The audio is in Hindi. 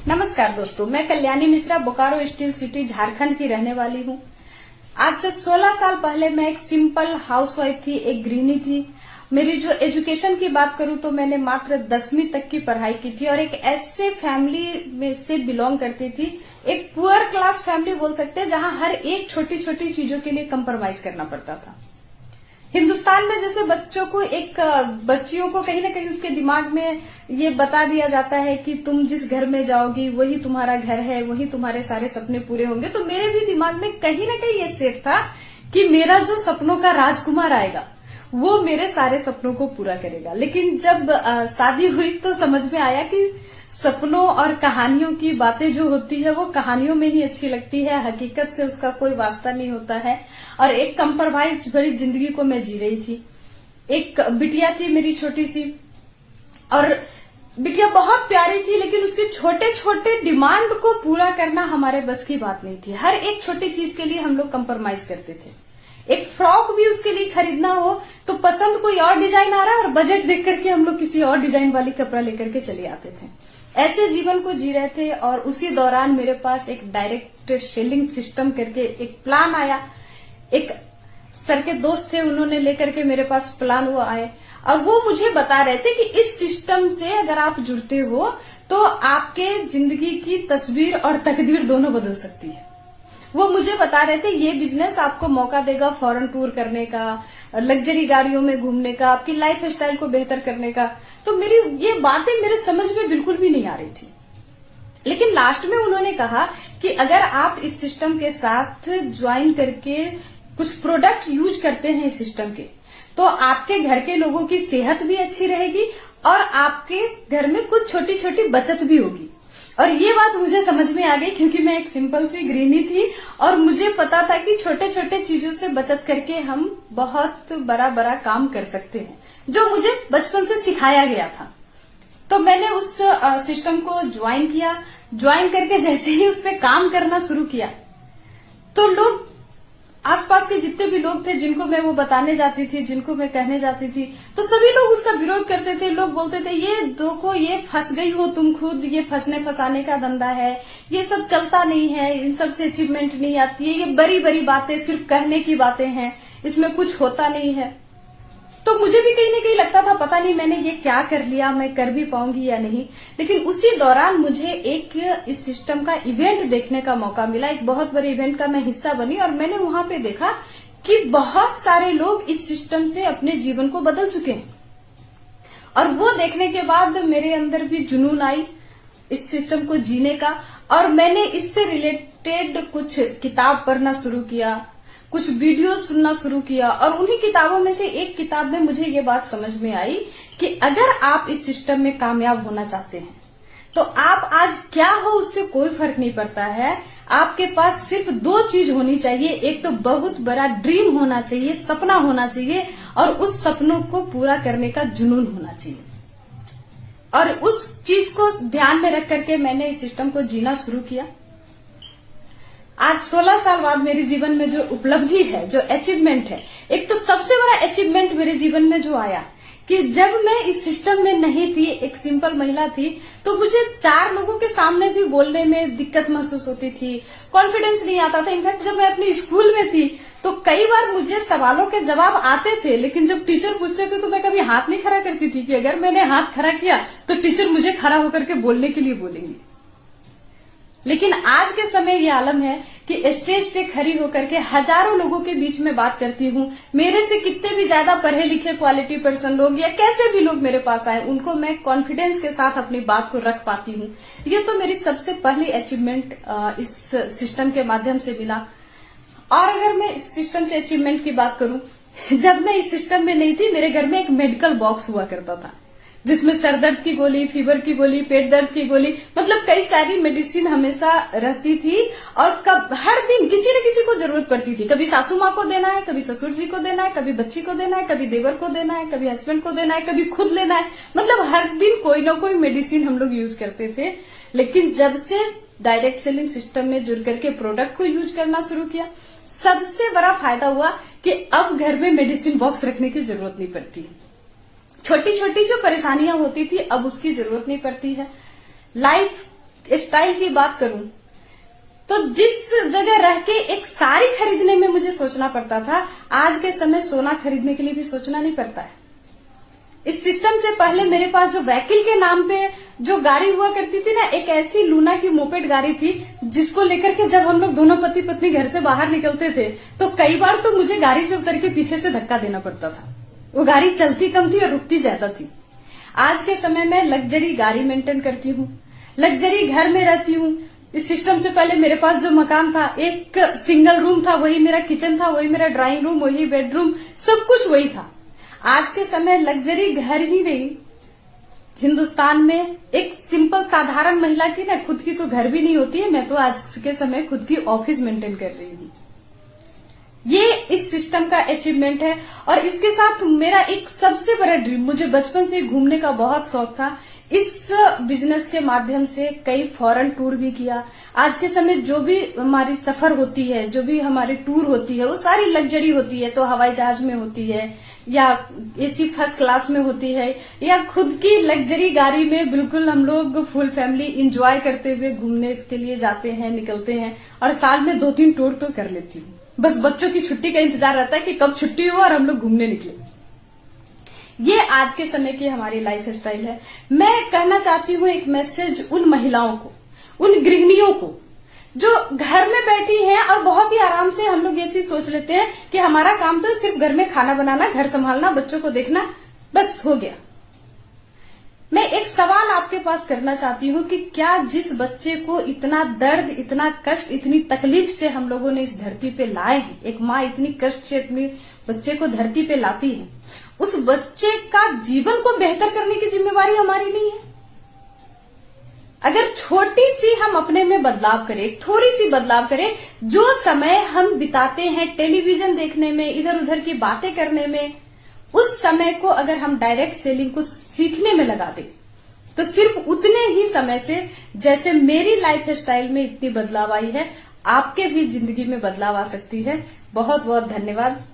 नमस्कार दोस्तों, मैं कल्याणी मिश्रा बोकारो स्टील सिटी झारखंड की रहने वाली हूँ। आज से 16 साल पहले मैं एक सिंपल हाउसवाइफ थी, एक गृहिणी थी। मेरी जो एजुकेशन की बात करूँ तो मैंने मात्र 10वीं तक की पढ़ाई की थी और एक ऐसे फैमिली में से बिलोंग करती थी, एक पुअर क्लास फैमिली बोल सकते हैं, जहाँ हर एक छोटी छोटी चीजों के लिए कंप्रोमाइज करना पड़ता था। हिंदुस्तान में जैसे बच्चियों को कहीं ना कहीं उसके दिमाग में ये बता दिया जाता है कि तुम जिस घर में जाओगी वही तुम्हारा घर है, वही तुम्हारे सारे सपने पूरे होंगे। तो मेरे भी दिमाग में कहीं ना कहीं ये सेट था कि मेरा जो सपनों का राजकुमार आएगा वो मेरे सारे सपनों को पूरा करेगा। लेकिन जब शादी हुई तो समझ में आया कि सपनों और कहानियों की बातें जो होती है वो कहानियों में ही अच्छी लगती है, हकीकत से उसका कोई वास्ता नहीं होता है। और एक कंप्रोमाइज भरी जिंदगी को मैं जी रही थी। एक बिटिया थी मेरी छोटी सी, और बिटिया बहुत प्यारी थी, लेकिन उसके छोटे छोटे डिमांड को पूरा करना हमारे बस की बात नहीं थी। हर एक छोटी चीज के लिए हम लोग कंप्रोमाइज करते थे। एक फ्रॉक भी उसके लिए खरीदना हो तो पसंद कोई और डिजाइन आ रहा है और बजट देख करके हम लोग किसी और डिजाइन वाली कपड़ा लेकर के चले आते थे। ऐसे जीवन को जी रहे थे और उसी दौरान मेरे पास एक डायरेक्ट सेलिंग सिस्टम करके एक प्लान आया। एक सर के दोस्त थे, उन्होंने लेकर के मेरे पास प्लान वो आए और वो मुझे बता रहे थे कि इस सिस्टम से अगर आप जुड़ते हो तो आपके जिंदगी की तस्वीर और तकदीर दोनों बदल सकती है। वो मुझे बता रहे थे ये बिजनेस आपको मौका देगा फॉरेन टूर करने का, लग्जरी गाड़ियों में घूमने का, आपकी लाइफ स्टाइल को बेहतर करने का। तो मेरी ये बातें मेरे समझ में बिल्कुल भी नहीं आ रही थी। लेकिन लास्ट में उन्होंने कहा कि अगर आप इस सिस्टम के साथ ज्वाइन करके कुछ प्रोडक्ट यूज करते हैं इस सिस्टम के, तो आपके घर के लोगों की सेहत भी अच्छी रहेगी और आपके घर में कुछ छोटी छोटी बचत भी होगी। और ये बात मुझे समझ में आ गई, क्योंकि मैं एक सिंपल सी गृहिणी थी और मुझे पता था कि छोटे छोटे चीजों से बचत करके हम बहुत बड़ा बड़ा काम कर सकते हैं, जो मुझे बचपन से सिखाया गया था। तो मैंने उस सिस्टम को ज्वाइन किया। ज्वाइन करके जैसे ही उस पर काम करना शुरू किया तो लोग, आसपास के जितने भी लोग थे जिनको मैं वो बताने जाती थी, जिनको मैं कहने जाती थी, तो सभी लोग उसका विरोध करते थे। लोग बोलते थे ये देखो, ये फंस गई हो तुम खुद, ये फंसने फंसाने का धंधा है, ये सब चलता नहीं है, इन सब से अचीवमेंट नहीं आती है, ये बड़ी बड़ी बातें सिर्फ कहने की बातें हैं, इसमें कुछ होता नहीं है। तो मुझे भी कहीं ना कहीं लगता था पता नहीं मैंने ये क्या कर लिया, मैं कर भी पाऊंगी या नहीं। लेकिन उसी दौरान मुझे एक इस सिस्टम का इवेंट देखने का मौका मिला। एक बहुत बड़े इवेंट का मैं हिस्सा बनी और मैंने वहां पे देखा कि बहुत सारे लोग इस सिस्टम से अपने जीवन को बदल चुके हैं। और वो देखने के बाद मेरे अंदर भी जुनून आई इस सिस्टम को जीने का, और मैंने इससे रिलेटेड कुछ किताब पढ़ना शुरू किया, कुछ वीडियो सुनना शुरू किया। और उन्हीं किताबों में से एक किताब में मुझे ये बात समझ में आई कि अगर आप इस सिस्टम में कामयाब होना चाहते हैं तो आप आज क्या हो उससे कोई फर्क नहीं पड़ता है। आपके पास सिर्फ 2 चीज होनी चाहिए। एक तो बहुत बड़ा ड्रीम होना चाहिए, सपना होना चाहिए, और उस सपनों को पूरा करने का जुनून होना चाहिए। और उस चीज को ध्यान में रख करके मैंने इस सिस्टम को जीना शुरू किया। आज 16 साल बाद मेरे जीवन में जो उपलब्धि है, जो अचीवमेंट है, एक तो सबसे बड़ा अचीवमेंट मेरे जीवन में जो आया कि जब मैं इस सिस्टम में नहीं थी, एक सिंपल महिला थी, तो मुझे 4 लोगों के सामने भी बोलने में दिक्कत महसूस होती थी, कॉन्फिडेंस नहीं आता था। इनफैक्ट जब मैं अपनी स्कूल में थी तो कई बार मुझे सवालों के जवाब आते थे, लेकिन जब टीचर पूछते थे तो मैं कभी हाथ नहीं खड़ा करती थी कि अगर मैंने हाथ खड़ा किया तो टीचर मुझे खड़ा होकर के बोलने के लिए बोलेंगी। लेकिन आज के समय ये आलम है कि स्टेज पे खड़ी होकर के हजारों लोगों के बीच में बात करती हूँ। मेरे से कितने भी ज्यादा पढ़े लिखे क्वालिटी पर्सन लोग या कैसे भी लोग मेरे पास आए, उनको मैं कॉन्फिडेंस के साथ अपनी बात को रख पाती हूँ। ये तो मेरी सबसे पहली अचीवमेंट इस सिस्टम के माध्यम से मिला। और अगर मैं इस सिस्टम से अचीवमेंट की बात करूं, जब मैं इस सिस्टम में नहीं थी मेरे घर में एक मेडिकल बॉक्स हुआ करता था, जिसमें सर दर्द की गोली, फीवर की गोली, पेट दर्द की गोली, मतलब कई सारी मेडिसिन हमेशा रहती थी। और हर दिन किसी न किसी को जरूरत पड़ती थी। कभी सासू माँ को देना है, कभी ससुर जी को देना है, कभी बच्ची को देना है, कभी देवर को देना है, कभी हस्बैंड को देना है, कभी खुद लेना है। मतलब हर दिन कोई ना कोई मेडिसिन हम लोग यूज करते थे। लेकिन जब से डायरेक्ट सेलिंग सिस्टम में जुड़ करके प्रोडक्ट को यूज करना शुरू किया, सबसे बड़ा फायदा हुआ कि अब घर में मेडिसिन बॉक्स रखने की जरूरत नहीं पड़ती। छोटी छोटी जो परेशानियां होती थी अब उसकी जरूरत नहीं पड़ती है। लाइफ स्टाइल की बात करूं तो जिस जगह रह के एक साड़ी खरीदने में मुझे सोचना पड़ता था, आज के समय सोना खरीदने के लिए भी सोचना नहीं पड़ता है। इस सिस्टम से पहले मेरे पास जो वहीकल के नाम पे जो गाड़ी हुआ करती थी ना, एक ऐसी लूना की मोपेड गाड़ी थी जिसको लेकर के जब हम लोग दोनों पति पत्नी घर से बाहर निकलते थे तो कई बार तो मुझे गाड़ी से उतर के पीछे से धक्का देना पड़ता था। वो गाड़ी चलती कम थी और रुकती ज्यादा थी। आज के समय में लग्जरी गाड़ी मेंटेन करती हूँ, लग्जरी घर में रहती हूँ। इस सिस्टम से पहले मेरे पास जो मकान था, एक सिंगल रूम था, वही मेरा किचन था, वही मेरा ड्राइंग रूम, वही बेडरूम, सब कुछ वही था। आज के समय लग्जरी घर ही नहीं, हिंदुस्तान में एक सिंपल साधारण महिला की ना खुद की तो घर भी नहीं होती है। मैं तो आज के समय खुद की ऑफिस मेंटेन कर रही हूँ। ये इस सिस्टम का अचीवमेंट है। और इसके साथ मेरा एक सबसे बड़ा ड्रीम, मुझे बचपन से घूमने का बहुत शौक था। इस बिजनेस के माध्यम से कई फॉरेन टूर भी किया। आज के समय जो भी हमारी सफर होती है, जो भी हमारी टूर होती है, वो सारी लग्जरी होती है। तो हवाई जहाज में होती है या एसी फर्स्ट क्लास में होती है या खुद की लग्जरी गाड़ी में बिल्कुल हम लोग फुल फैमिली एंजॉय करते हुए घूमने के लिए जाते हैं, निकलते हैं। और साल में 2-3 टूर तो कर लेती हूँ। बस बच्चों की छुट्टी का इंतजार रहता है कि कब छुट्टी हो और हम लोग घूमने निकले। ये आज के समय की हमारी लाइफ स्टाइल है। मैं कहना चाहती हूँ एक मैसेज उन महिलाओं को, उन गृहिणियों को जो घर में बैठी हैं और बहुत ही आराम से हम लोग ये चीज सोच लेते हैं कि हमारा काम तो सिर्फ घर में खाना बनाना, घर संभालना, बच्चों को देखना, बस हो गया। मैं एक सवाल आपके पास करना चाहती हूँ कि क्या जिस बच्चे को इतना दर्द, इतना कष्ट, इतनी तकलीफ से हम लोगों ने इस धरती पे लाए हैं, एक माँ इतनी कष्ट से अपने बच्चे को धरती पे लाती है, उस बच्चे का जीवन को बेहतर करने की जिम्मेवारी हमारी नहीं है? अगर छोटी सी हम अपने में बदलाव करें, थोड़ी सी बदलाव करें, जो समय हम बिताते हैं टेलीविजन देखने में, इधर उधर की बातें करने में, उस समय को अगर हम डायरेक्ट सेलिंग को सीखने में लगा दें तो सिर्फ उतने ही समय से जैसे मेरी लाइफ स्टाइल में इतनी बदलाव आई है, आपके भी जिंदगी में बदलाव आ सकती है। बहुत बहुत धन्यवाद।